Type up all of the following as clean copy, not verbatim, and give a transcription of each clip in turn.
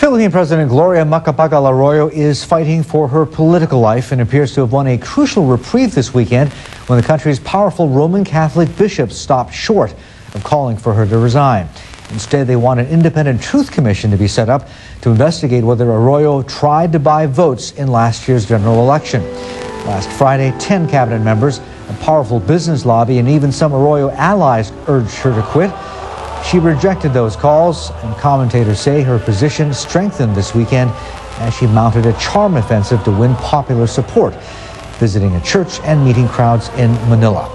Philippine President Gloria Macapagal Arroyo is fighting for her political life and appears to have won a crucial reprieve this weekend when the country's powerful Roman Catholic bishops stopped short of calling for her to resign. Instead, they want an independent truth commission to be set up to investigate whether Arroyo tried to buy votes in last year's general election. Last Friday, 10 cabinet members, a powerful business lobby, and even some Arroyo allies urged her to quit. She rejected those calls, and commentators say her position strengthened this weekend as she mounted a charm offensive to win popular support, visiting a church and meeting crowds in Manila.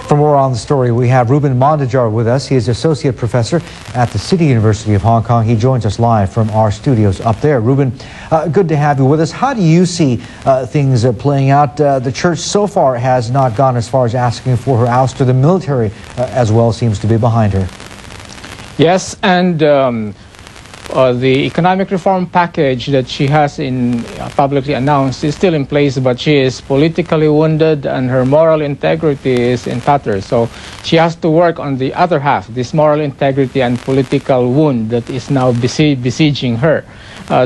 For more on the story, we have Ruben Mondejar with us. He is associate professor at the City University of Hong Kong. He joins us live from our studios up there. Ruben, good to have you with us. How do you see things playing out? The church so far has not gone as far as asking for her ouster. The military as well seems to be behind her. Yes, and the economic reform package that she has publicly announced is still in place, but she is politically wounded and her moral integrity is in tatters. So she has to work on the other half, this moral integrity and political wound that is now besieging her.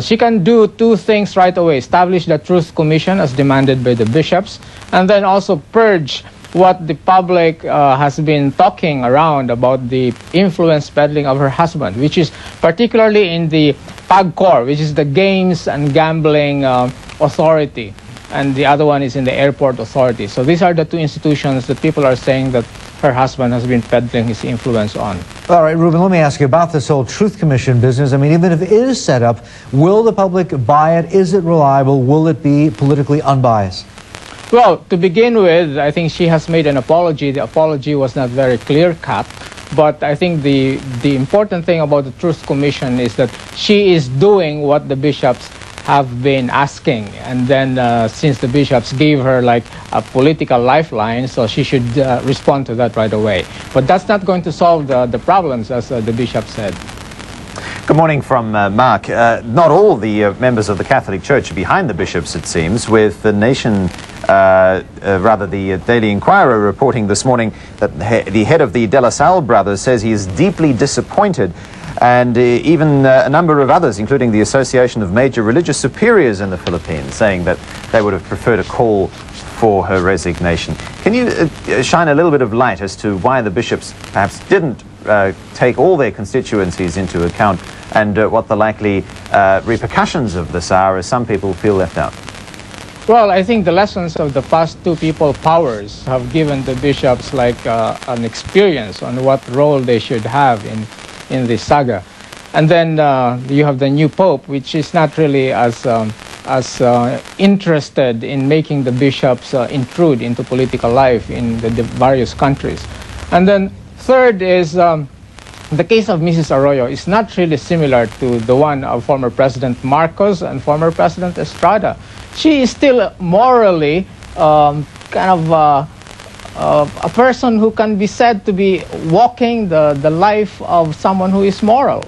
She can do two things right away: establish the Truth Commission as demanded by the bishops, and then also purge what the public has been talking around about the influence peddling of her husband, which is particularly in the PAGCOR, which is the Games and Gambling Authority, and the other one is in the Airport Authority. So these are the two institutions that people are saying that her husband has been peddling his influence on. All right, Ruben, let me ask you about this whole Truth Commission business. I mean, even if it is set up, will the public buy it? Is it reliable? Will it be politically unbiased? Well, to begin with, I think she has made an apology. The apology was not very clear-cut, but I think the important thing about the Truth Commission is that she is doing what the bishops have been asking. And then since the bishops gave her like a political lifeline, so she should respond to that right away. But that's not going to solve the problems, as the bishop said. Good morning from Mark. Not all the members of the Catholic Church are behind the bishops, it seems, with the Nation, the Daily Inquirer reporting this morning that the head of the De La Salle brothers says he is deeply disappointed, and even a number of others, including the Association of Major Religious Superiors in the Philippines, saying that they would have preferred a call for her resignation. Can you shine a little bit of light as to why the bishops perhaps didn't take all their constituencies into account, and what the likely repercussions of this are, as some people feel left out? Well, I think the lessons of the past two people powers have given the bishops like an experience on what role they should have in this saga. And then you have the new pope, which is not really as interested in making the bishops intrude into political life in the various countries. And then third is the case of Mrs. Arroyo is not really similar to the one of former President Marcos and former President Estrada. She is still morally a person who can be said to be walking the life of someone who is moral.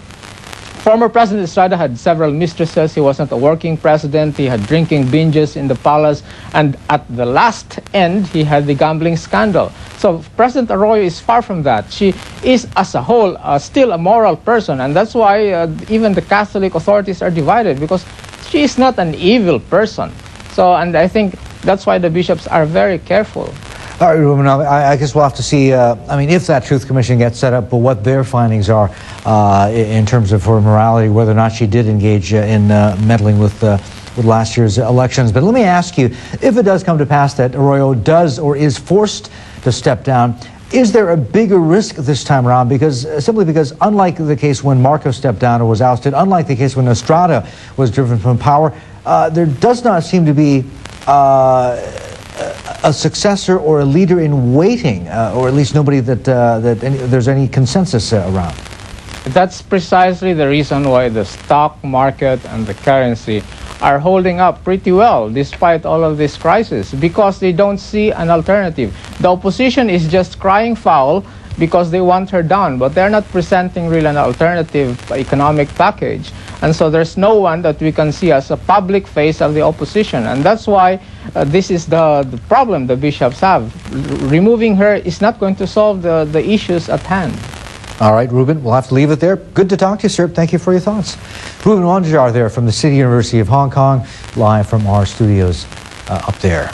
Former President Estrada had several mistresses. He wasn't a working president. He had drinking binges in the palace. And at the last end, he had the gambling scandal. So President Arroyo is far from that. She is, as a whole, still a moral person. And that's why even the Catholic authorities are divided, because she is not an evil person. So, and I think that's why the bishops are very careful. All right, Ruben, I guess we'll have to see, if that Truth Commission gets set up, but what their findings are in terms of her morality, whether or not she did engage in meddling with last year's elections. But let me ask you, if it does come to pass that Arroyo does or is forced to step down, is there a bigger risk this time around? Simply because unlike the case when Marcos stepped down or was ousted, unlike the case when Estrada was driven from power, there does not seem to be a successor or a leader in waiting, or at least nobody that there's any consensus around. That's precisely the reason why the stock market and the currency are holding up pretty well despite all of this crisis, because they don't see an alternative. The opposition is just crying foul because they want her down, but they're not presenting really an alternative economic package. And so there's no one that we can see as a public face of the opposition. And that's why this is the problem the bishops have. Removing her is not going to solve the issues at hand. All right, Ruben, we'll have to leave it there. Good to talk to you, sir. Thank you for your thoughts. Ruben Wanjar there from the City University of Hong Kong, live from our studios up there.